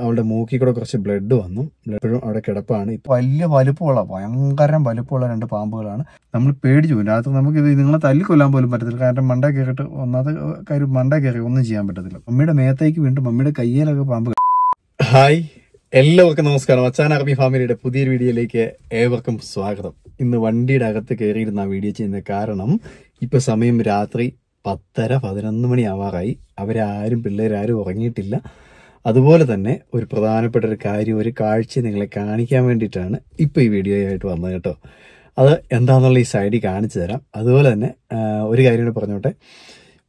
അവളുടെ മൂക്കിൽ കൂടെ കുറച്ച് ബ്ലഡ് വന്നു. എപ്പോഴും അവിടെ കിടപ്പാണ്. വലിയ വലുപ്പമുള്ള ഭയങ്കര വലുപ്പമുള്ള 2 പാമ്പുകളാണ്. നമ്മൾ പേടിച്ചു പോകും. രാത്രി നമുക്ക് ഇത് നിങ്ങളെ തല്ലിക്കൊല്ലാൻ പോലും പറ്റത്തില്ല. കാരണം മണ്ട കയറിയിട്ട് ഒന്നാമത്തെ കാര്യം മണ്ട കയറി ഒന്നും ചെയ്യാൻ പറ്റത്തില്ല. മമ്മിയുടെ മേത്തേക്ക് വീണ്ടും മമ്മിയുടെ കയ്യിലൊക്കെ പാമ്പ്. ഹായ്, എല്ലാവർക്കും നമസ്കാരം. അച്ചാൻ അറബി ഫാമിലിയുടെ പുതിയൊരു വീഡിയോയിലേക്ക് ഏവർക്കും സ്വാഗതം. ഇന്ന് വണ്ടിയുടെ അകത്ത് കയറിയിരുന്ന വീഡിയോ ചെയ്യുന്ന കാരണം ഇപ്പൊ സമയം രാത്രി 10:30-11 മണി ആവാറായി. അവരാരും പിള്ളേരാരും ഉറങ്ങിയിട്ടില്ല. അതുപോലെ തന്നെ ഒരു പ്രധാനപ്പെട്ട ഒരു കാര്യം, ഒരു കാഴ്ച നിങ്ങളെ കാണിക്കാൻ വേണ്ടിയിട്ടാണ് ഇപ്പോൾ ഈ വീഡിയോ ആയിട്ട് വന്നത് കേട്ടോ. അത് എന്താണെന്നുള്ള ഈ സൈഡിൽ കാണിച്ചു തരാം. അതുപോലെ തന്നെ ഒരു കാര്യം കൂടെ പറഞ്ഞോട്ടെ,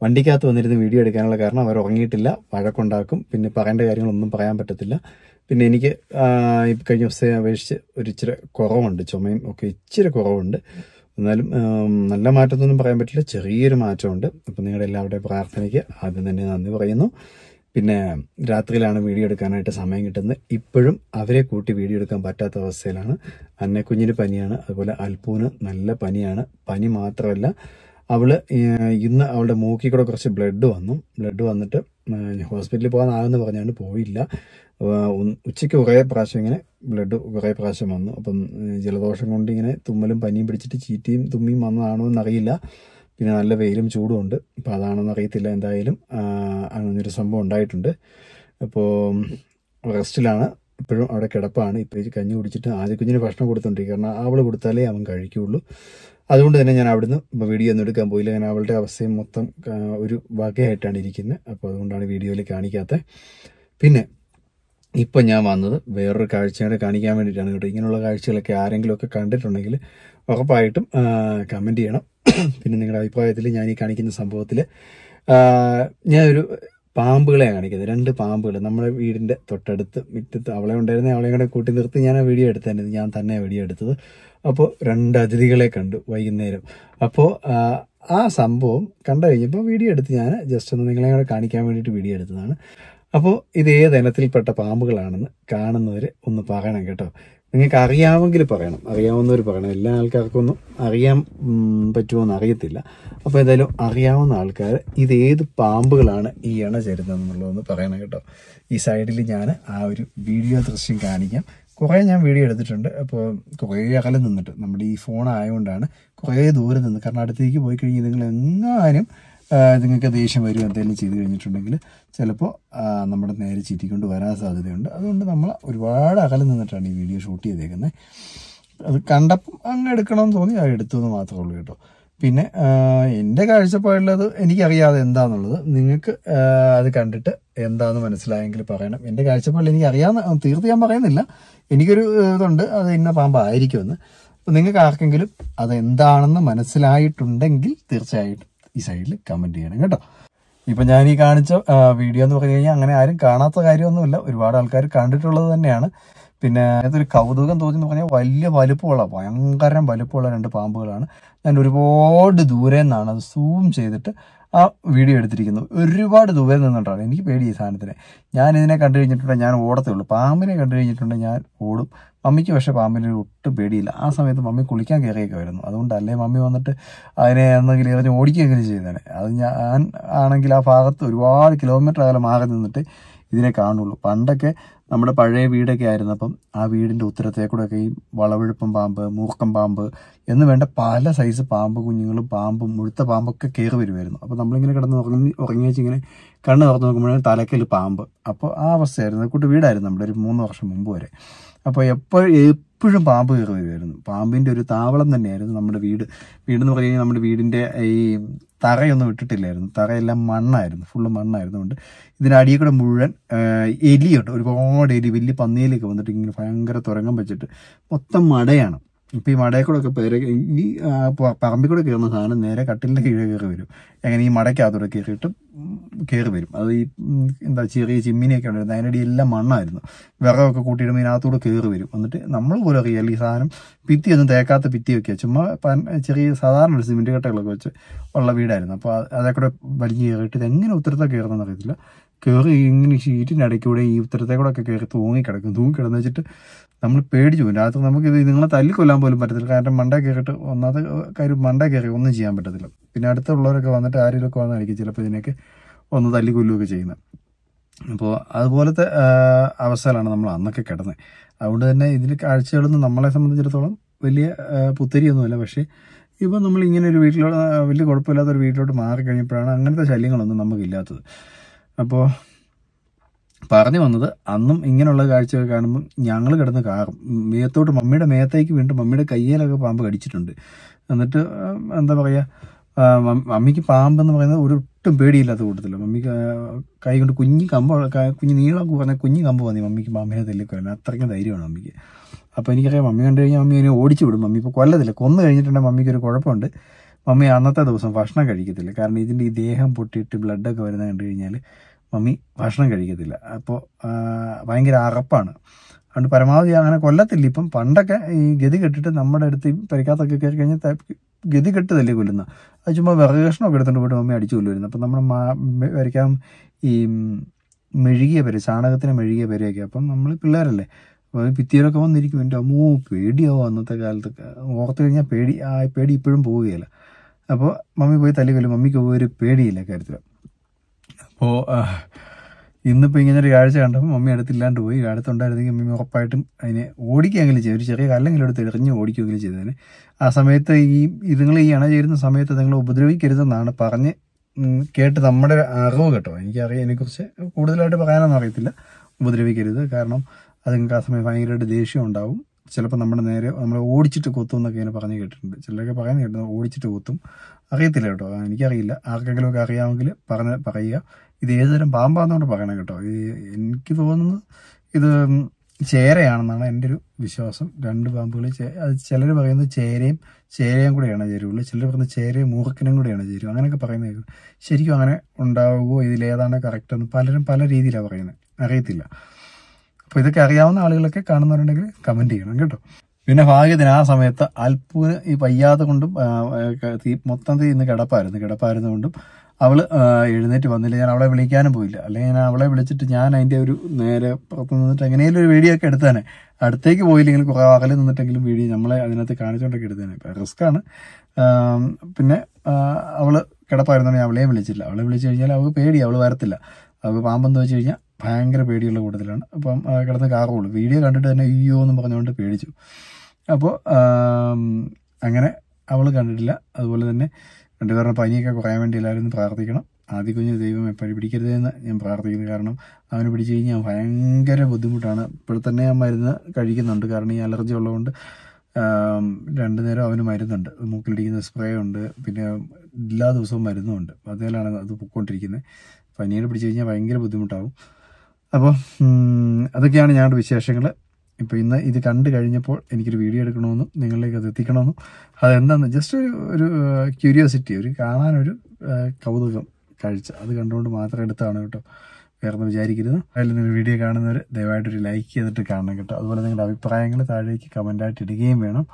വണ്ടിക്കകത്ത് വന്നിരുന്ന് വീഡിയോ എടുക്കാനുള്ള കാരണം അവർ ഉറങ്ങിയിട്ടില്ല, വഴക്കുണ്ടാക്കും, പിന്നെ പറയേണ്ട കാര്യങ്ങളൊന്നും പറയാൻ പറ്റത്തില്ല. പിന്നെ എനിക്ക് കഴിഞ്ഞ ദിവസത്തെ അപേക്ഷിച്ച് ഒരു ഇച്ചിരി കുറവുണ്ട്, ചുമയും ഒക്കെ ഇച്ചിരി കുറവുണ്ട്. എന്നാലും നല്ല മാറ്റമൊന്നും പറയാൻ പറ്റില്ല, ചെറിയൊരു മാറ്റമുണ്ട്. അപ്പം നിങ്ങളുടെ എല്ലാവരുടെയും പ്രാർത്ഥനയ്ക്ക് ആദ്യം തന്നെ നന്ദി പറയുന്നു. പിന്നെ രാത്രിയിലാണ് വീഡിയോ എടുക്കാനായിട്ട് സമയം കിട്ടുന്നത്. ഇപ്പോഴും അവരെ കൂട്ടി വീഡിയോ എടുക്കാൻ പറ്റാത്ത അവസ്ഥയിലാണ്. അന്നക്കുഞ്ഞിന് പനിയാണ്, അതുപോലെ അൽപ്പൂന് നല്ല പനിയാണ്. പനി മാത്രമല്ല, ഇന്ന് അവളുടെ മൂക്കിൽ കൂടെ കുറച്ച് ബ്ലഡ് വന്നിട്ട് ഹോസ്പിറ്റലിൽ പോകാനാകുമെന്ന് പറഞ്ഞാണ് പോയില്ല. ഉച്ചയ്ക്ക് കുറേ പ്രാവശ്യം ഇങ്ങനെ കുറേ പ്രാവശ്യം വന്നു. അപ്പം ജലദോഷം കൊണ്ട് ഇങ്ങനെ തുമ്മലും പനിയും പിടിച്ചിട്ട് ചീറ്റിയും തുമ്മിയും വന്നതാണോ എന്നറിയില്ല. പിന്നെ നല്ല വെയിലും ചൂടും ഉണ്ട്. അപ്പോൾ അതാണെന്ന് അറിയത്തില്ല. എന്തായാലും അങ്ങനൊരു സംഭവം ഉണ്ടായിട്ടുണ്ട്. അപ്പോൾ റെസ്റ്റിലാണ്, ഇപ്പോഴും അവിടെ കിടപ്പാണ്. ഇപ്പോൾ കഞ്ഞി കുടിച്ചിട്ട് ആദ്യക്കുഞ്ഞിന് ഭക്ഷണം കൊടുത്തോണ്ടിരിക്കുക. കാരണം അവൾ കൊടുത്താലേ അവൻ കഴിക്കുകയുള്ളൂ. അതുകൊണ്ട് തന്നെ ഞാൻ അവിടുന്ന് വീഡിയോ ഒന്നും എടുക്കാൻ പോയില്ല. കാരണം അവളുടെ അവസ്ഥയും മൊത്തം ഒരു വകയായിട്ടാണ് ഇരിക്കുന്നത്. അപ്പോൾ അതുകൊണ്ടാണ് വീഡിയോയിൽ കാണിക്കാത്തത്. പിന്നെ ഇപ്പം ഞാൻ വന്നത് വേറൊരു കാഴ്ചയോടെ കാണിക്കാൻ വേണ്ടിയിട്ടാണ് കേട്ടോ. ഇങ്ങനെയുള്ള കാഴ്ചകളൊക്കെ ആരെങ്കിലുമൊക്കെ കണ്ടിട്ടുണ്ടെങ്കിൽ ഉറപ്പായിട്ടും കമൻറ്റ് ചെയ്യണം. പിന്നെ നിങ്ങളുടെ അഭിപ്രായത്തിൽ ഞാൻ ഈ കാണിക്കുന്ന സംഭവത്തിൽ ഞാനൊരു പാമ്പുകളെയാണ് കാണിക്കുന്നത്. 2 പാമ്പുകൾ നമ്മുടെ വീടിൻ്റെ തൊട്ടടുത്ത് മുറ്റത്ത് അവളെയും കൂടെ കൂട്ടി നിർത്തി ഞാൻ വീഡിയോ എടുത്തത്. ഞാൻ തന്നെ വീഡിയോ എടുത്തത്. അപ്പോൾ 2 അതിഥികളെ കണ്ടു വൈകുന്നേരം. അപ്പോൾ ആ സംഭവം കണ്ടു കഴിഞ്ഞപ്പോൾ വീഡിയോ എടുത്ത് ഞാൻ ജസ്റ്റ് ഒന്ന് നിങ്ങളെ കൂടെ കാണിക്കാൻ വേണ്ടിയിട്ട് വീഡിയോ എടുത്തതാണ്. അപ്പോൾ ഇത് ഏത് ഇനത്തിൽപ്പെട്ട പാമ്പുകളാണെന്ന് കാണുന്നവർ ഒന്ന് പറയണം കേട്ടോ. നിങ്ങൾക്ക് അറിയാമെങ്കിൽ പറയണം, അറിയാവുന്നവർ പറയണം. എല്ലാ ആൾക്കാർക്കൊന്നും അറിയാൻ പറ്റുമോയെന്ന് അറിയത്തില്ല. അപ്പോൾ എന്തായാലും അറിയാവുന്ന ആൾക്കാർ ഇത് ഏത് പാമ്പുകളാണ് ഈ ഇണ ചേരുന്നതെന്നുള്ളതെന്ന് പറയണം കേട്ടോ. ഈ സൈഡിൽ ഞാൻ ആ ഒരു വീഡിയോ ദൃശ്യം കാണിക്കാം. കുറേ ഞാൻ വീഡിയോ എടുത്തിട്ടുണ്ട്. അപ്പോൾ കുറേ അകലെ നിന്നിട്ട്, നമ്മുടെ ഈ ഫോൺ ആയതുകൊണ്ടാണ് കുറേ ദൂരം നിന്ന്. കാരണം അടുത്തേക്ക് പോയി കഴിഞ്ഞാൽ നിങ്ങൾ എങ്ങാനും നിങ്ങൾക്ക് ദേഷ്യം വരും എന്തെങ്കിലും ചെയ്ത് കഴിഞ്ഞിട്ടുണ്ടെങ്കിൽ ചിലപ്പോൾ നമ്മുടെ നേരെ ചീറ്റിക്കൊണ്ട് വരാൻ സാധ്യതയുണ്ട്. അതുകൊണ്ട് നമ്മൾ ഒരുപാട് അകലെ നിന്നിട്ടാണ് ഈ വീഡിയോ ഷൂട്ട് ചെയ്തേക്കുന്നത്. അത് കണ്ടപ്പം അങ്ങ് എടുക്കണമെന്ന് തോന്നി അത് എടുത്തുവെന്ന് മാത്രമേ ഉള്ളൂ കേട്ടോ. പിന്നെ എൻ്റെ കാഴ്ചപ്പാടുള്ളത് എനിക്കറിയാതെ എന്താണെന്നുള്ളത് നിങ്ങൾക്ക് അത് കണ്ടിട്ട് എന്താണെന്ന് മനസ്സിലായെങ്കിൽ പറയണം. എൻ്റെ കാഴ്ചപ്പാടിൽ എനിക്ക് അറിയാവുന്ന തീർത്ത് ഞാൻ പറയുന്നില്ല, എനിക്കൊരു ഇതുണ്ട് അത് ഇന്ന പാമ്പായിരിക്കുമെന്ന്. അപ്പോൾ നിങ്ങൾക്ക് ആർക്കെങ്കിലും അതെന്താണെന്ന് മനസ്സിലായിട്ടുണ്ടെങ്കിൽ തീർച്ചയായിട്ടും ഈ സൈഡിൽ കമൻറ്റ് ചെയ്യണം കേട്ടോ. ഇപ്പം ഞാൻ ഈ കാണിച്ച വീഡിയോ എന്ന് പറഞ്ഞു കഴിഞ്ഞാൽ അങ്ങനെ ആരും കാണാത്ത കാര്യമൊന്നുമില്ല, ഒരുപാട് ആൾക്കാർ കണ്ടിട്ടുള്ളത് തന്നെയാണ്. പിന്നെ അതൊരു കൗതുകം തോന്നിയെന്ന് പറഞ്ഞാൽ വലിയ വലുപ്പമുള്ള ഭയങ്കര വലുപ്പമുള്ള 2 പാമ്പുകളാണ്. ഞാൻ ഒരുപാട് ദൂരെ നിന്നാണ് അത് സൂം ചെയ്തിട്ട് ആ വീഡിയോ എടുത്തിരിക്കുന്നത്. ഒരുപാട് ദൂരെ നിന്നിട്ടാണ്. എനിക്ക് പേടി ഈ സാധനത്തിനെ. ഞാൻ ഇതിനെ കണ്ടു കഴിഞ്ഞിട്ടുണ്ടെങ്കിൽ ഞാൻ ഓടത്തേ ഉള്ളൂ. പാമ്പിനെ കണ്ടു കഴിഞ്ഞിട്ടുണ്ടെങ്കിൽ ഞാൻ ഓടും. മമ്മിക്ക് പക്ഷേ പാമ്പിനെ ഒട്ടും പേടിയില്ല. ആ സമയത്ത് മമ്മി കുളിക്കാൻ കയറിയൊക്കെ വരുന്നു. അതുകൊണ്ടല്ലേ മമ്മി വന്നിട്ട് അതിനെ എന്തെങ്കിലും എറിഞ്ഞ് ഓടിക്കുകയെങ്കിലും ചെയ്തേനെ. അത് ഞാൻ ആണെങ്കിൽ ആ ഭാഗത്ത് ഒരുപാട് കിലോമീറ്റർ അകലെ മാറി നിന്നിട്ട് ഇതിനെ കാണുള്ളൂ. പണ്ടൊക്കെ നമ്മുടെ പഴയ വീടൊക്കെ ആയിരുന്നപ്പം ആ വീടിൻ്റെ ഉത്തരത്തേക്കൂടെയൊക്കെ ഈ വളവെഴുപ്പം പാമ്പ്, മൂർക്കം പാമ്പ് എന്ന് വേണ്ട പല സൈസ് പാമ്പ് കുഞ്ഞുങ്ങളും പാമ്പും മുഴുത്ത പാമ്പൊക്കെ കയറി വരുമായിരുന്നു. അപ്പോൾ നമ്മളിങ്ങനെ കിടന്ന് ഉറങ്ങി വെച്ചിങ്ങനെ കണ്ണ് തുറന്ന് നോക്കുമ്പോഴേ തലക്കൽ പാമ്പ്. അപ്പോൾ ആ അവസ്ഥയായിരുന്നു. കൂട്ട് വീടായിരുന്നു നമ്മുടെ ഒരു 3 വർഷം മുമ്പ് വരെ. അപ്പോൾ എപ്പോഴും പാമ്പ് കയറി വരുമായിരുന്നു. പാമ്പിൻ്റെ ഒരു താവളം തന്നെയായിരുന്നു നമ്മുടെ വീടെന്ന് പറഞ്ഞു കഴിഞ്ഞാൽ നമ്മുടെ വീടിൻ്റെ ഈ തറയൊന്നും ഇട്ടിട്ടില്ലായിരുന്നു. തറയെല്ലാം മണ്ണായിരുന്നു, ഫുള്ള് മണ്ണായിരുന്നു. കൊണ്ട് ഇതിനടിയിൽ കൂടെ മുഴുവൻ എലിയുണ്ട്, ഒരുപാട് എലി, വലിയ പന്നിയിലേക്ക് വന്നിട്ട് ഇങ്ങനെ ഭയങ്കര തുരങ്കം വെച്ചിട്ട് മൊത്തം മടയാണ്. ഇപ്പം ഈ മടയിൽ കൂടെ ഒക്കെ ഈ പറമ്പിൽ കൂടെ കയറുന്ന സാധനം നേരെ കട്ടിലിൻ്റെ കീഴേ കയറി വരും. എങ്ങനെ ഈ മടയ്ക്കകത്തൂടെ കയറി വരും. അത് ഈ ചെറിയ ചിമ്മിനിയൊക്കെ ഉണ്ടായിരുന്നു, അതിനടി എല്ലാം മണ്ണായിരുന്നു. വിറകൊക്കെ കൂട്ടിയിടുമ്പോൾ ഇതിനകത്തൂടെ കയറി വരും. എന്നിട്ട് നമ്മൾ പോലും അറിയാമല്ലോ ഈ സാധനം ഭിത്തിയൊന്നും തേക്കാത്ത ഭിത്തിയൊക്കെയാണ്, ചുമ്മാ ചെറിയ സാധാരണ സിമെൻറ്റ് കട്ടകളൊക്കെ വെച്ച് ഉള്ള വീടായിരുന്നു. അപ്പോൾ അതേ കൂടെ വലിഞ്ഞ് കയറിയിട്ട് ഇതെങ്ങനെ ഉത്തരത്തെ കയറുന്നതെന്ന് അറിയത്തില്ല. കയറി ഇങ്ങനെ ഷീറ്റിനടയ്ക്കൂടെ ഈ ഉത്തരത്തേക്കൂടെ ഒക്കെ കയറി തൂങ്ങിക്കിടന്ന് വെച്ചിട്ട് നമ്മൾ പേടിച്ചു പോകും. രാത്രി നമുക്ക് ഇത് നിങ്ങളെ തല്ലിക്കൊല്ലാൻ പോലും പറ്റത്തില്ല. കാരണം മണ്ട കയറിയിട്ട് ഒന്നാമത്തെ കാര്യം മണ്ട കയറി ഒന്നും ചെയ്യാൻ പറ്റത്തില്ല. പിന്നെ അടുത്തുള്ളവരൊക്കെ വന്നിട്ട് ആരെങ്കിലുമൊക്കെ വന്നായിരിക്കും ചിലപ്പോൾ ഇതിനൊക്കെ ഒന്ന് തല്ലിക്കൊല്ലുകയൊക്കെ ചെയ്യുന്നത്. അപ്പോൾ അതുപോലത്തെ അവസ്ഥയിലാണ് നമ്മൾ അന്നൊക്കെ കിടന്നത്. അതുകൊണ്ട് തന്നെ ഇതിൽ കാഴ്ചകളൊന്നും നമ്മളെ സംബന്ധിച്ചിടത്തോളം വലിയ പുത്തരിയൊന്നുമല്ല. പക്ഷേ ഇപ്പോൾ നമ്മൾ ഇങ്ങനെ ഒരു വീട്ടിലോട്ട് വലിയ കുഴപ്പമില്ലാത്തൊരു വീട്ടിലോട്ട് മാറിക്കഴിഞ്ഞപ്പോഴാണ് അങ്ങനത്തെ ശല്യങ്ങളൊന്നും നമുക്കില്ലാത്തത്. അപ്പോൾ പറഞ്ഞു വന്നത്, അന്നും ഇങ്ങനെയുള്ള കാഴ്ചകൾ കാണുമ്പോൾ ഞങ്ങൾ കിടന്ന് കാറും. മേത്തോട്ട് മമ്മിയുടെ മേത്തേക്ക് വീണ്ടും മമ്മിയുടെ കയ്യിലൊക്കെ പാമ്പ് കടിച്ചിട്ടുണ്ട്. എന്നിട്ട് എന്താ പറയുക, മമ്മിക്ക് പാമ്പെന്ന് പറയുന്നത് ഒട്ടും പേടിയില്ലാത്ത കൂട്ടത്തില്ല. മമ്മിക്ക് കൈ കൊണ്ട് കുഞ്ഞ് നീളം കുറഞ്ഞ കുഞ്ഞു കമ്പ് വന്നി മമ്മിക്ക് പാമ്പിനെ തല്ലിക്കൊല്ലാൻ അത്രയ്ക്കും ധൈര്യമാണ് മമ്മിക്ക്. അപ്പോൾ എനിക്കറിയാം മമ്മി കണ്ടു കഴിഞ്ഞാൽ മമ്മി അതിനെ ഓടിച്ചു വിടും. മമ്മി ഇപ്പോൾ കൊല്ലത്തില്ല, കൊന്നു കഴിഞ്ഞിട്ടുണ്ടെങ്കിൽ മമ്മിക്കൊരു കുഴപ്പമുണ്ട്, മമ്മി അന്നത്തെ ദിവസം ഭക്ഷണം കഴിക്കത്തില്ല. കാരണം ഇതിൻ്റെ ഈ ദേഹം പൊട്ടിയിട്ട് ബ്ലഡൊക്കെ വരുന്നത് കണ്ടു കഴിഞ്ഞാൽ മമ്മി ഭക്ഷണം കഴിക്കത്തില്ല. അപ്പോൾ ഭയങ്കര അറപ്പാണ്. അതുകൊണ്ട് പരമാവധി അങ്ങനെ കൊല്ലത്തില്ല. ഇപ്പം പണ്ടൊക്കെ ഈ ഗതി കെട്ടിട്ട് നമ്മുടെ അടുത്ത് പരിക്കാത്തൊക്കെ കയറി കഴിഞ്ഞാൽ ഗതി കെട്ട് തല്ലി കൊല്ലുന്ന, അത് ചുമ്മാ വിറക് കഷ്ണമൊക്കെ എടുത്തുകൊണ്ട് പോയിട്ട് മമ്മി അടിച്ചു കൊല്ലുമായിരുന്നു. അപ്പം നമ്മൾ വരയ്ക്കാം ഈ മെഴുകിയ പേര്, ചാണകത്തിന് മെഴുകിയ പേരെയൊക്കെ. അപ്പം നമ്മൾ പിള്ളേരല്ലേ, ഭിത്തിയിലൊക്കെ വന്നിരിക്കും. എൻ്റെ അമ്മോ പേടിയാവും അന്നത്തെ കാലത്തൊക്കെ. ഓർത്ത് കഴിഞ്ഞാൽ പേടി ഇപ്പോഴും പോവുകയില്ല. അപ്പോൾ മമ്മി പോയി തല്ലി കൊല്ലും. മമ്മിക്ക് ഒരു പേടിയില്ല കാര്യത്തിൽ. അപ്പോൾ ഇന്നിപ്പോൾ ഇങ്ങനെ ഒരു കാഴ്ച കണ്ടപ്പോൾ മമ്മി അടുത്തില്ലാണ്ട് പോയി. അടുത്തുണ്ടായിരുന്നെങ്കിൽ മമ്മി ഉറപ്പായിട്ടും അതിനെ ഓടിക്കുകയെങ്കിലും ചെയ്യും. ഒരു ചെറിയ കല്ലെങ്കിലും എടുത്ത് എറിഞ്ഞ് ഓടിക്കുകയെങ്കിലും ചെയ്തതിന്. ആ സമയത്ത് നിങ്ങൾ ഈ അണ ചേരുന്ന സമയത്ത് നിങ്ങൾ ഉപദ്രവിക്കരുതെന്നാണ് പറഞ്ഞ് കേട്ട് നമ്മുടെ അറിവ് കേട്ടോ. എനിക്കറിയാം, അതിനെക്കുറിച്ച് കൂടുതലായിട്ട് പറയാനൊന്നും അറിയത്തില്ല. ഉപദ്രവിക്കരുത്, കാരണം അത് നിങ്ങൾക്ക് ആ സമയം ഭയങ്കരമായിട്ട് ദേഷ്യം ഉണ്ടാവും. ചിലപ്പോൾ നമ്മളെ ഓടിച്ചിട്ട് കൊത്തും എന്നൊക്കെ ഇങ്ങനെ പറഞ്ഞ് കേട്ടിട്ടുണ്ട്. ചിലരൊക്കെ പറയുന്നത് കേട്ടു ഓടിച്ചിട്ട് കൊത്തും. അറിയത്തില്ല കേട്ടോ, എനിക്കറിയില്ല. ആർക്കെങ്കിലും ഒക്കെ അറിയാമെങ്കിൽ പറയുക. ഇത് ഏതുതരം പാമ്പാന്നുകൊണ്ട് പറയണം കേട്ടോ. എനിക്ക് തോന്നുന്നത് ഇത് ചേരയാണെന്നാണ് എൻ്റെ ഒരു വിശ്വാസം. 2 പാമ്പുകൾ, അത് ചിലർ പറയുന്നത് ചേരയും കൂടെയാണ് ചേരുള്ളൂ. ചിലർ പറയുന്നത് ചേരയും മൂർഖനും കൂടെയാണ് ചേരും. അങ്ങനെയൊക്കെ പറയുന്നത് ശരിക്കും അങ്ങനെ ഉണ്ടാവുമോ, ഇതിലേതാണ് കറക്റ്റ് എന്ന് പലരും പല രീതിയിലാണ് പറയുന്നത്, അറിയത്തില്ല. അപ്പോൾ ഇതൊക്കെ അറിയാവുന്ന ആളുകളൊക്കെ കാണുന്നവരുണ്ടെങ്കിൽ കമൻറ്റ് ചെയ്യണം കേട്ടോ. പിന്നെ ഭാഗ്യത്തിന് ആ സമയത്ത് അൽപ്പൂന് ഈ വയ്യാതെ കൊണ്ടും മൊത്തത്തിൽ ഇന്ന് കിടപ്പായിരുന്നു കൊണ്ടും അവൾ എഴുന്നേറ്റ് വന്നില്ല. ഞാൻ അവളെ വിളിക്കാനും പോയില്ല. അല്ലെങ്കിൽ ഞാൻ അവളെ വിളിച്ചിട്ട് ഞാൻ അതിൻ്റെ ഒരു നേരെ പുറത്ത് നിന്നിട്ട് എങ്ങനെയും ഒരു വീഡിയോ ഒക്കെ എടുത്തേനെ. അടുത്തേക്ക് പോയില്ലെങ്കിൽ കുറേ അകലെ നിന്നിട്ടെങ്കിലും വീഡിയോ നമ്മളെ അതിനകത്ത് കാണിച്ചുകൊണ്ടൊക്കെ എടുത്തേനെ. ഇപ്പം റിസ്ക്കാണ്. പിന്നെ അവൾ കിടപ്പായിരുന്നോണ്ട് ഞാൻ അവളെയും വിളിച്ചില്ല. അവളെ വിളിച്ചു കഴിഞ്ഞാൽ അവൾക്ക് പേടി, അവൾ വരത്തില്ല. അവൾക്ക് പാമ്പെന്ന് വെച്ച് കഴിഞ്ഞാൽ ഭയങ്കര പേടിയുള്ള കൂട്ടത്തിലാണ്. അപ്പം കിടന്ന് കാറുള്ളൂ. വീഡിയോ കണ്ടിട്ട് തന്നെ അയ്യോ എന്ന് പറഞ്ഞുകൊണ്ട് പേടിച്ചു. അപ്പോൾ അങ്ങനെ അവൾ കണ്ടിട്ടില്ല. അതുപോലെ തന്നെ രണ്ടുപേരുടെ പനിയൊക്കെ കുറയാൻ വേണ്ടി എല്ലാവരും പ്രാർത്ഥിക്കണം. ആദ്യ കുഞ്ഞ് ദൈവം എപ്പോഴും പിടിക്കരുതെന്ന് ഞാൻ പ്രാർത്ഥിക്കുന്നു. കാരണം അവന് പിടിച്ചു കഴിഞ്ഞാൽ ഭയങ്കര ബുദ്ധിമുട്ടാണ്. ഇപ്പോൾ തന്നെ ഞാൻ മരുന്ന് കഴിക്കുന്നുണ്ട്. കാരണം ഈ അലർജി ഉള്ളതുകൊണ്ട് 2 നേരം അവന് മരുന്നുണ്ട്. മൂക്കിലിടിക്കുന്ന സ്പ്രേ ഉണ്ട്, പിന്നെ എല്ലാ ദിവസവും മരുന്നുമുണ്ട്. അതിലാണ് അത് പൊയ്ക്കൊണ്ടിരിക്കുന്നത്. പനിയോട് പിടിച്ചു കഴിഞ്ഞാൽ ഭയങ്കര ബുദ്ധിമുട്ടാവും. അപ്പോൾ അതൊക്കെയാണ് ഞങ്ങളുടെ വിശേഷങ്ങൾ. ഇപ്പോൾ ഇന്ന് ഇത് കണ്ടു കഴിഞ്ഞപ്പോൾ എനിക്കൊരു വീഡിയോ എടുക്കണമെന്നും നിങ്ങളിലേക്ക് അത് എത്തിക്കണമെന്നും, അതെന്താണെന്ന് ജസ്റ്റ് ഒരു ക്യൂരിയോസിറ്റി, ഒരു കാണാനൊരു കൗതുകം കാഴ്ച, അത് കണ്ടുകൊണ്ട് മാത്രം എടുത്താണ് കേട്ടോ. വേറെ വിചാരിക്കരുത്. അതിൽ നിന്ന് വീഡിയോ കാണുന്നവർ ദയവായിട്ടൊരു ലൈക്ക് ചെയ്തിട്ട് കാണണം കേട്ടോ. അതുപോലെ നിങ്ങളുടെ അഭിപ്രായങ്ങൾ താഴേക്ക് കമൻറ്റായിട്ട് ഇടുകയും വേണം.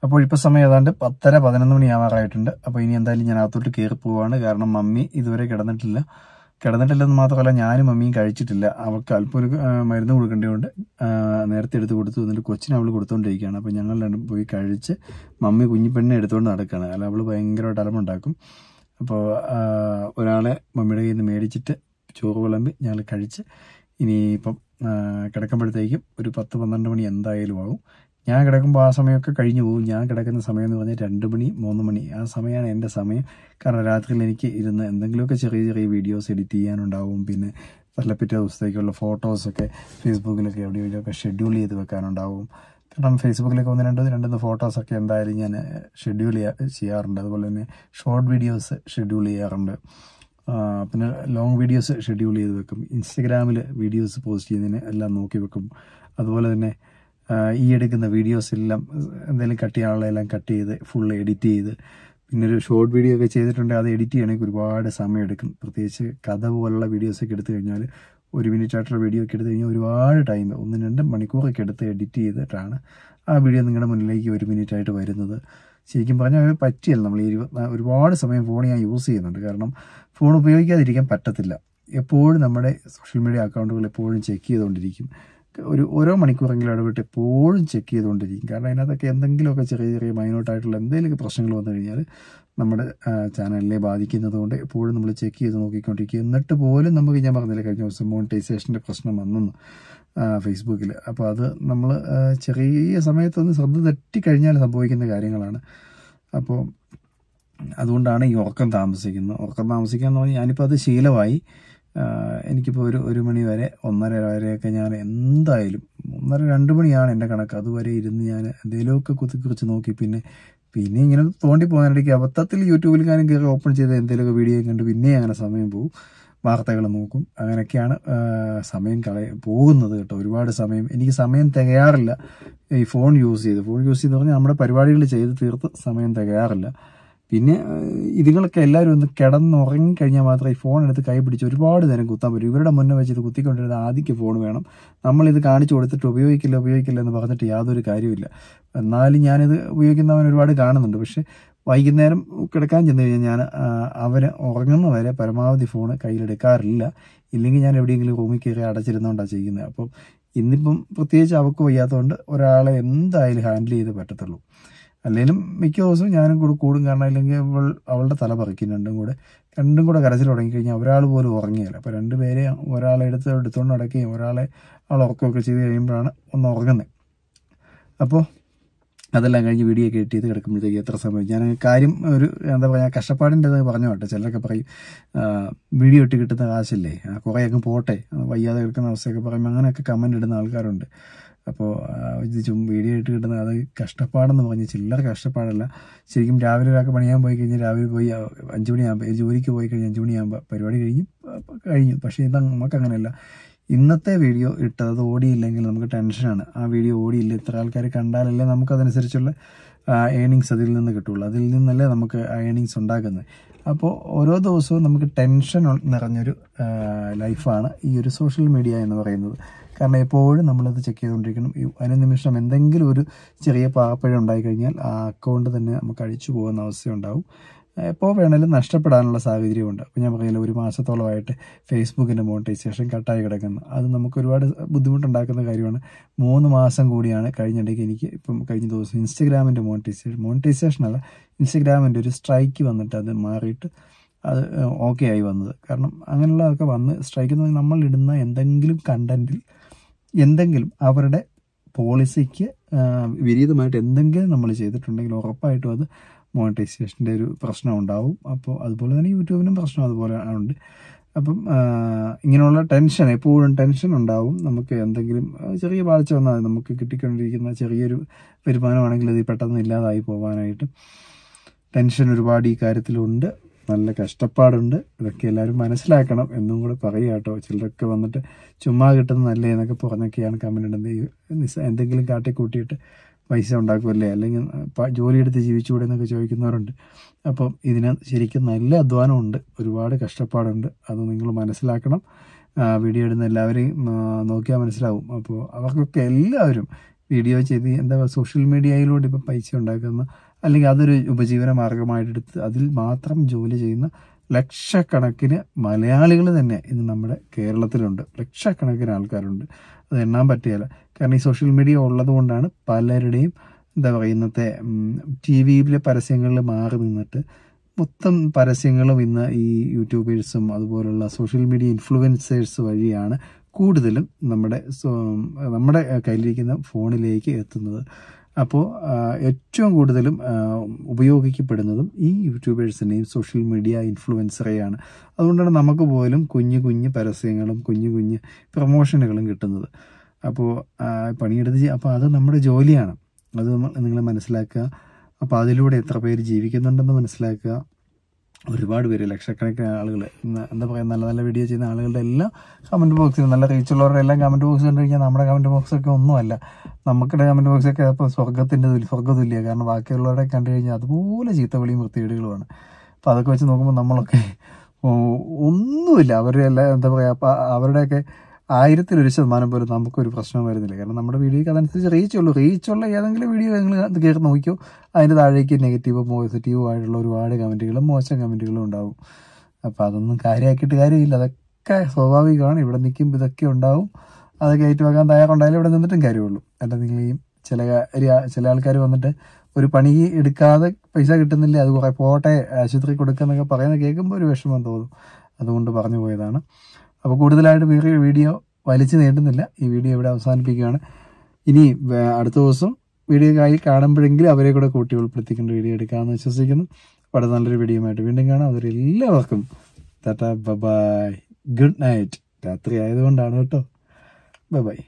അപ്പോൾ ഇപ്പോൾ സമയം ഏതാണ്ട് 10:11 മണിയാവാറായിട്ടുണ്ട്. അപ്പോൾ ഇനി എന്തായാലും ഞാൻ അകത്തോട്ട് കയറി പോവുകയാണ്. കാരണം മമ്മി ഇതുവരെ കിടന്നിട്ടില്ലെന്ന് മാത്രമല്ല ഞാനും മമ്മിയും കഴിച്ചിട്ടില്ല. അവൾക്ക് അല്പം ഒരു മരുന്ന് കൊടുക്കേണ്ടതുകൊണ്ട് നേരത്തെ എടുത്ത് കൊടുത്തു. എന്നിട്ട് കൊച്ചിന് അവൾ കൊടുത്തുകൊണ്ടിരിക്കുകയാണ്. അപ്പോൾ ഞങ്ങൾ രണ്ടും പോയി കഴിച്ച് മമ്മി കുഞ്ഞിപ്പെണ്ണിനെ എടുത്തുകൊണ്ട് നടക്കുകയാണ്. അല്ല അവൾ ഭയങ്കരമായിട്ട് അലമുണ്ടാക്കും. അപ്പോൾ ഒരാളെ മമ്മിയുടെ കയ്യിൽ നിന്ന് മേടിച്ചിട്ട് ചോറ് വിളമ്പി ഞങ്ങൾ കഴിച്ച് ഇനിയിപ്പം കിടക്കുമ്പോഴത്തേക്കും ഒരു 10-12 മണി എന്തായാലും ആവും. ഞാൻ കിടക്കുമ്പോൾ ആ സമയമൊക്കെ കഴിഞ്ഞു പോകും. ഞാൻ കിടക്കുന്ന സമയം എന്ന് പറഞ്ഞാൽ 2 മണി 3 മണി ആ സമയമാണ് എൻ്റെ സമയം. കാരണം രാത്രിയിൽ എനിക്ക് ഇരുന്ന് എന്തെങ്കിലുമൊക്കെ ചെറിയ വീഡിയോസ് എഡിറ്റ് ചെയ്യാനുണ്ടാവും. പിന്നെ പിറ്റേ ദിവസത്തേക്കുള്ള ഫോട്ടോസൊക്കെ ഫേസ്ബുക്കിലൊക്കെ എവിടെയെങ്കിലുമൊക്കെ ഷെഡ്യൂൾ ചെയ്ത് വെക്കാനുണ്ടാവും. കാരണം ഫേസ്ബുക്കിലൊക്കെ 1-2 ഫോട്ടോസൊക്കെ എന്തായാലും ഞാൻ ഷെഡ്യൂൾ ചെയ്യാറുണ്ട്. അതുപോലെ തന്നെ ഷോർട്ട് വീഡിയോസ് ഷെഡ്യൂൾ ചെയ്യാറുണ്ട്. പിന്നെ ലോങ് വീഡിയോസ് ഷെഡ്യൂൾ ചെയ്ത് വെക്കും. ഇൻസ്റ്റഗ്രാമിൽ വീഡിയോസ് പോസ്റ്റ് ചെയ്യുന്നതിന് എല്ലാം നോക്കി വെക്കും. അതുപോലെ തന്നെ ഈ എടുക്കുന്ന വീഡിയോസ് എല്ലാം എന്തെങ്കിലും കട്ട് ചെയ്യാനുള്ളതെല്ലാം കട്ട് ചെയ്ത് ഫുൾ എഡിറ്റ് ചെയ്ത്, പിന്നെ ഒരു ഷോർട്ട് വീഡിയോ ഒക്കെ ചെയ്തിട്ടുണ്ടെങ്കിൽ അത് എഡിറ്റ് ചെയ്യണമെങ്കിൽ ഒരുപാട് സമയം എടുക്കും. പ്രത്യേകിച്ച് കഥ പോലുള്ള വീഡിയോസൊക്കെ എടുത്തു കഴിഞ്ഞാൽ 1 മിനിറ്റ് ആയിട്ടുള്ള വീഡിയോ ഒക്കെ എടുത്തു കഴിഞ്ഞാൽ ഒരുപാട് ടൈം 1-2 മണിക്കൂറൊക്കെ എടുത്ത് എഡിറ്റ് ചെയ്തിട്ടാണ് ആ വീഡിയോ നിങ്ങളുടെ മുന്നിലേക്ക് 1 മിനിറ്റ് ആയിട്ട് വരുന്നത്. ശരിക്കും പറഞ്ഞാൽ പറ്റിയല്ല. നമ്മൾ ഒരുപാട് സമയം ഫോൺ ഞാൻ യൂസ് ചെയ്യുന്നുണ്ട്. കാരണം ഫോൺ ഉപയോഗിക്കാതിരിക്കാൻ പറ്റത്തില്ല. എപ്പോഴും നമ്മുടെ സോഷ്യൽ മീഡിയ അക്കൗണ്ടുകൾ എപ്പോഴും ചെക്ക് ചെയ്തുകൊണ്ടിരിക്കും. ഓരോ മണിക്കൂറെങ്കിലും ഇടവിട്ട് എപ്പോഴും ചെക്ക് ചെയ്തുകൊണ്ടിരിക്കും. കാരണം അതിനകത്തൊക്കെ എന്തെങ്കിലുമൊക്കെ ചെറിയ മൈനോട്ടായിട്ടുള്ള എന്തെങ്കിലുമൊക്കെ പ്രശ്നങ്ങൾ വന്നു കഴിഞ്ഞാൽ നമ്മുടെ ചാനലിനെ ബാധിക്കുന്നത് കൊണ്ട് എപ്പോഴും നമ്മൾ ചെക്ക് ചെയ്ത് നോക്കിക്കൊണ്ടിരിക്കുക. എന്നിട്ട് പോലും നമുക്ക്, ഞാൻ പറഞ്ഞില്ല കഴിഞ്ഞ ദിവസം മോണിറ്റൈസേഷൻ്റെ പ്രശ്നം വന്നെന്ന് ഫേസ്ബുക്കിൽ. അപ്പോൾ അത് നമ്മൾ ചെറിയ സമയത്തൊന്ന് ശ്രദ്ധ തെറ്റിക്കഴിഞ്ഞാൽ സംഭവിക്കുന്ന കാര്യങ്ങളാണ്. അപ്പോൾ അതുകൊണ്ടാണ് ഈ ഉറക്കം താമസിക്കുന്നത്. ഉറക്കം താമസിക്കുക എന്ന് പറഞ്ഞാൽ ഞാനിപ്പോൾ അത് ശീലമായി. എനിക്കിപ്പോൾ ഒരു മണി വരെ 1:30 വരെയൊക്കെ ഞാൻ എന്തായാലും 1:30-2 മണിയാണ് എൻ്റെ കണക്ക്. അതുവരെ ഇരുന്ന് ഞാൻ എന്തെങ്കിലുമൊക്കെ കുറിച്ച് നോക്കി പിന്നെ ഇങ്ങനെ തോണ്ടി പോകുന്നതിനിടയ്ക്ക് അബദ്ധത്തിൽ യൂട്യൂബിൽ കാര്യം കയറി ഓപ്പൺ ചെയ്ത് എന്തെങ്കിലുമൊക്കെ വീഡിയോ കണ്ട് പിന്നെ അങ്ങനെ സമയം പോകും, വാർത്തകൾ നോക്കും. അങ്ങനെയൊക്കെയാണ് സമയം പോകുന്നത് കേട്ടോ. ഒരുപാട് സമയം എനിക്ക് സമയം തികയാറില്ല ഈ ഫോൺ യൂസ് ചെയ്ത് പറഞ്ഞാൽ നമ്മുടെ പരിപാടികൾ ചെയ്ത് തീർത്ത് സമയം തികയാറില്ല. പിന്നെ ഇതുങ്ങളൊക്കെ എല്ലാവരും ഒന്ന് കിടന്നുറങ്ങിക്കഴിഞ്ഞാൽ മാത്രമേ ഈ ഫോൺ എടുത്ത് കൈ പിടിച്ച് ഒരുപാട് നേരം കുത്താൻ പറ്റും. ഇവരുടെ മുന്നേ വെച്ച് ഇത് കുത്തിക്കൊണ്ടിരുന്ന ആദ്യക്ക് ഫോൺ വേണം. നമ്മളിത് കാണിച്ചു കൊടുത്തിട്ട് ഉപയോഗിക്കില്ല എന്ന് പറഞ്ഞിട്ട് യാതൊരു കാര്യമില്ല. എന്നാലും ഞാനിത് ഉപയോഗിക്കുന്നവൻ ഒരുപാട് കാണുന്നുണ്ട്. പക്ഷെ വൈകുന്നേരം കിടക്കാൻ ചെന്ന് കഴിഞ്ഞാൽ ഞാൻ അവന് ഉറങ്ങുന്നവരെ പരമാവധി ഫോൺ കയ്യിലെടുക്കാറില്ല. ഇല്ലെങ്കിൽ ഞാൻ എവിടെയെങ്കിലും റൂമിൽ കയറി അടച്ചിരുന്നുകൊണ്ടാണ് ചെയ്യുന്നത്. അപ്പം ഇന്നിപ്പം പ്രത്യേകിച്ച് അവൾക്ക് വയ്യാത്തതുകൊണ്ട് ഒരാളെ എന്തായാലും ഹാൻഡിൽ ചെയ്ത് പറ്റത്തുള്ളൂ. അല്ലെങ്കിലും മിക്ക ദിവസവും ഞാനും കൂടെ കൂടും. കാരണം അല്ലെങ്കിൽ അവളുടെ തല പറിക്കും. രണ്ടും കൂടെ കരച്ചിൽ തുടങ്ങിക്കഴിഞ്ഞാൽ ഒരാൾ പോലും ഉറങ്ങിയില്ല. അപ്പോൾ 2 പേരെ ഒരാളെ എടുത്തുകൊണ്ട് നടക്കുകയും ഒരാളെ അവൾ ഉറക്കമൊക്കെ ചെയ്ത് കഴിയുമ്പോഴാണ് ഒന്ന് ഉറങ്ങുന്നത്. അപ്പോൾ അതെല്ലാം കഴിഞ്ഞ് വീഡിയോ ഒക്കെ എഡിറ്റ് ചെയ്ത് കിടക്കുമ്പോഴത്തേക്ക് എത്ര സമയം ഞാൻ കാര്യം ഒരു എന്താ പറയുക കഷ്ടപ്പാടിൻ്റെ പറഞ്ഞു കേട്ടോ. ചിലരൊക്കെ പറയും വീഡിയോ ഇട്ട് കിട്ടുന്ന കാശല്ലേ, കുറേയൊക്കെ പോട്ടെ, വയ്യാതെ കിടക്കുന്ന അവസ്ഥയൊക്കെ പറയുമ്പോൾ അങ്ങനെയൊക്കെ കമൻ്റ് ഇടുന്ന ആൾക്കാരുണ്ട്. അപ്പോൾ ഇത് വീഡിയോ ഇട്ട് കിട്ടുന്ന അത് കഷ്ടപ്പാടെന്ന് പറഞ്ഞ് ചില്ലറ കഷ്ടപ്പാടല്ല. ശരിക്കും രാവിലെ ഒരാൾക്ക് പണിയാൻ പോയി കഴിഞ്ഞാൽ രാവിലെ പോയി 5 മണിയാകുമ്പോൾ ജോലിക്ക് പോയി കഴിഞ്ഞാൽ 5 മണിയാകുമ്പോൾ പരിപാടി കഴിഞ്ഞു. പക്ഷേ ഇത് നമുക്ക് അങ്ങനെയല്ല. ഇന്നത്തെ വീഡിയോ ഇട്ടത് ഓടിയില്ലെങ്കിൽ നമുക്ക് ടെൻഷനാണ്. ആ വീഡിയോ ഓടിയില്ല, ഇത്ര ആൾക്കാർ കണ്ടാലല്ലേ നമുക്കതനുസരിച്ചുള്ള ഏണിങ്സ് അതിൽ നിന്ന് കിട്ടുള്ളൂ. അതിൽ നിന്നല്ലേ നമുക്ക് ഏണിങ്സ് ഉണ്ടാക്കുന്നത്. അപ്പോൾ ഓരോ ദിവസവും നമുക്ക് ടെൻഷൻ നിറഞ്ഞൊരു ലൈഫാണ് ഈ ഒരു സോഷ്യൽ മീഡിയ എന്ന് പറയുന്നത്. കാരണം എപ്പോഴും നമ്മളത് ചെക്ക് ചെയ്തുകൊണ്ടിരിക്കണം. അനുനിമിഷം എന്തെങ്കിലും ഒരു ചെറിയ പാകപ്പിഴ ഉണ്ടായിക്കഴിഞ്ഞാൽ ആ അക്കൗണ്ട് തന്നെ നമുക്ക് അഴിച്ചു പോകുന്ന അവസ്ഥയുണ്ടാവും. എപ്പോൾ വേണേലും നഷ്ടപ്പെടാനുള്ള സാഹചര്യമുണ്ട്. അപ്പോൾ ഞാൻ പറയില്ല, 1 മാസത്തോളമായിട്ട് ഫേസ്ബുക്കിൻ്റെ മോണിറ്റൈസേഷൻ കട്ടായി കിടക്കുന്നു. അത് നമുക്ക് ഒരുപാട് ബുദ്ധിമുട്ടുണ്ടാക്കുന്ന കാര്യമാണ്. 3 മാസം കൂടിയാണ് കഴിഞ്ഞിടയ്ക്ക് എനിക്ക് കഴിഞ്ഞ ദിവസം ഇൻസ്റ്റഗ്രാമിൻ്റെ മോണിറ്റൈസേഷനല്ല, ഇൻസ്റ്റഗ്രാമിൻ്റെ ഒരു സ്ട്രൈക്ക് വന്നിട്ട് അത് മാറിയിട്ട് അത് ഓക്കെ ആയി വന്നത്. കാരണം അങ്ങനെയുള്ളതൊക്കെ വന്ന് സ്ട്രൈക്ക് എന്ന് പറഞ്ഞാൽ നമ്മളിടുന്ന എന്തെങ്കിലും കണ്ടൻറ്റിൽ എന്തെങ്കിലും അവരുടെ പോളിസിക്ക് വിപരീതമായിട്ട് എന്തെങ്കിലും നമ്മൾ ചെയ്തിട്ടുണ്ടെങ്കിൽ ഉറപ്പായിട്ടും അത് മോണിറ്റൈസേഷൻ്റെ ഒരു പ്രശ്നം ഉണ്ടാവും. അപ്പോൾ അതുപോലെ തന്നെ യൂട്യൂബിനും പ്രശ്നം അതുപോലെ ഉണ്ട്. അപ്പം ഇങ്ങനെയുള്ള എപ്പോഴും ടെൻഷൻ ഉണ്ടാവും. നമുക്ക് എന്തെങ്കിലും ചെറിയ പാഴ്ച വന്നാൽ നമുക്ക് കിട്ടിക്കൊണ്ടിരിക്കുന്ന ചെറിയൊരു വരുമാനമാണെങ്കിൽ അത് പെട്ടെന്ന് ഇല്ലാതായി പോകാനായിട്ട് ടെൻഷൻ ഒരുപാട് ഈ കാര്യത്തിലുണ്ട്. നല്ല കഷ്ടപ്പാടുണ്ട്. ഇതൊക്കെ എല്ലാവരും മനസ്സിലാക്കണം എന്നും കൂടെ പറയുക കേട്ടോ. ചിലരൊക്കെ വന്നിട്ട് ചുമ്മാ കിട്ടുന്നതല്ലേ എന്നൊക്കെ പറഞ്ഞൊക്കെയാണ് കമൻ്റ് ഇടുന്നത്. എന്തെങ്കിലും കാട്ടിക്കൂട്ടിയിട്ട് പൈസ ഉണ്ടാക്കുമല്ലേ, അല്ലെങ്കിൽ ജോലിയെടുത്ത് ജീവിച്ചുകൂടെ എന്നൊക്കെ ചോദിക്കുന്നവരുണ്ട്. അപ്പം ഇതിന് ശരിക്കും നല്ല അധ്വാനമുണ്ട്, ഒരുപാട് കഷ്ടപ്പാടുണ്ട്. അത് നിങ്ങൾ മനസ്സിലാക്കണം. വീഡിയോ ഇടുന്ന എല്ലാവരെയും നോക്കിയാൽ മനസ്സിലാവും. അപ്പോൾ അവർക്കൊക്കെ എല്ലാവരും വീഡിയോ ചെയ്ത് സോഷ്യൽ മീഡിയയിലൂടെ ഇപ്പം പൈസ ഉണ്ടാക്കുന്ന അല്ലെങ്കിൽ അതൊരു ഉപജീവന മാർഗമായിട്ടെടുത്ത് അതിൽ മാത്രം ജോലി ചെയ്യുന്ന ലക്ഷക്കണക്കിന് മലയാളികൾ തന്നെ ഇന്ന് നമ്മുടെ കേരളത്തിലുണ്ട്. ലക്ഷക്കണക്കിന് ആൾക്കാരുണ്ട്. അത് എണ്ണാൻ പറ്റുകയില്ല. കാരണം ഈ സോഷ്യൽ മീഡിയ ഉള്ളത് കൊണ്ടാണ് പലരുടെയും ഇന്നത്തെ TV-യിലെ പരസ്യങ്ങളിൽ മാറി നിന്നിട്ട് മൊത്തം പരസ്യങ്ങളും ഇന്ന് ഈ യൂട്യൂബേഴ്സും അതുപോലുള്ള സോഷ്യൽ മീഡിയ ഇൻഫ്ലുവൻസേഴ്സ് വഴിയാണ് കൂടുതലും നമ്മുടെ കയ്യിലിരിക്കുന്ന ഫോണിലേക്ക് എത്തുന്നത്. അപ്പോൾ ഏറ്റവും കൂടുതലും ഉപയോഗിക്കപ്പെടുന്നതും ഈ യൂട്യൂബേഴ്സിനെയും സോഷ്യൽ മീഡിയ ഇൻഫ്ലുവൻസറെയാണ്. അതുകൊണ്ടാണ് നമുക്ക് പോലും കുഞ്ഞു പരസ്യങ്ങളും കുഞ്ഞു പ്രൊമോഷനുകളും കിട്ടുന്നത്. അപ്പോൾ പണിയെടുത്ത് അപ്പോൾ അത് നമ്മുടെ ജോലിയാണ്. അത് നിങ്ങൾ മനസ്സിലാക്കുക. അപ്പോൾ അതിലൂടെ എത്ര പേര് ജീവിക്കുന്നുണ്ടെന്ന് മനസ്സിലാക്കുക. ഒരുപാട് പേര്, ലക്ഷക്കണക്കിന് ആളുകൾ, എന്താ പറയുക, നല്ല വീഡിയോ ചെയ്യുന്ന ആളുകളുടെ എല്ലാം കമൻറ്റ് ബോക്സിൽ, നല്ല റീച്ചുള്ളവരുടെ എല്ലാം കമൻറ്റ് ബോക്സ് കണ്ടു കഴിഞ്ഞാൽ നമ്മുടെ കമൻറ്റ് ബോക്സൊക്കെ ഒന്നുമല്ല. നമുക്കിടെ കമൻറ്റ് ബോക്സൊക്കെ അപ്പോൾ സ്വർഗ്ഗത്തുല്യ. കാരണം ബാക്കിയുള്ളവരെ കണ്ടു കഴിഞ്ഞാൽ അതുപോലെ ചീത്തവിളിയും വൃത്തികേടുകളുമാണ്. അപ്പോൾ അതൊക്കെ വെച്ച് നോക്കുമ്പോൾ നമ്മളൊക്കെ ഒന്നുമില്ല. അവരെല്ലാം എന്താ പറയുക, അപ്പോൾ അവരുടെയൊക്കെ 1000% പോലും നമുക്കൊരു പ്രശ്നം വരുന്നില്ല. കാരണം നമ്മുടെ വീഡിയോയ്ക്ക് അതനുസരിച്ച് റീച്ചുള്ള ഏതെങ്കിലും വീഡിയോ നിങ്ങൾ കയറി നോക്കിയോ, അതിൻ്റെ താഴേക്ക് നെഗറ്റീവോ പോസിറ്റീവോ ആയിട്ടുള്ള ഒരുപാട് കമൻറ്റുകളും മോശം കമൻറ്റുകളും ഉണ്ടാവും. അപ്പോൾ അതൊന്നും കാര്യമാക്കിയിട്ട് കാര്യമില്ല. അതൊക്കെ സ്വാഭാവികമാണ്. ഇവിടെ നിൽക്കുമ്പോൾ ഇതൊക്കെ ഉണ്ടാവും. അതൊക്കെ ഏറ്റുവാക്കാൻ തയ്യാറുണ്ടായാലും ഇവിടെ നിന്നിട്ടും കാര്യമുള്ളൂ. അല്ല നിങ്ങൾ ഈ ചില ആൾക്കാർ വന്നിട്ട് ഒരു പണി എടുക്കാതെ പൈസ കിട്ടുന്നില്ല, അത് കുറെ പോട്ടെ ആശുപത്രി കൊടുക്കുന്നൊക്കെ പറയുന്നത് കേൾക്കുമ്പോൾ ഒരു വിഷമം തോന്നും. അതുകൊണ്ട് പറഞ്ഞു പോയതാണ്. അപ്പോൾ കൂടുതലായിട്ട് വേറെ വീഡിയോ വലിച്ചു നീട്ടുന്നില്ല, ഈ വീഡിയോ ഇവിടെ അവസാനിപ്പിക്കുകയാണ്. ഇനി അടുത്ത ദിവസം വീഡിയോ കാണുമ്പോഴെങ്കിലും അവരെ കൂടെ കൂട്ടി ഉൾപ്പെടുത്തിക്കൊണ്ട് വീഡിയോ എടുക്കാമെന്ന് വിശ്വസിക്കുന്നു. വളരെ നല്ലൊരു വീഡിയോ ആയിട്ട് വീണ്ടും കാണാം. അവരെല്ലാവർക്കും ടാറ്റാ ബൈ, ഗുഡ് നൈറ്റ്. രാത്രി ആയതുകൊണ്ടാണ് കേട്ടോ. ബൈ.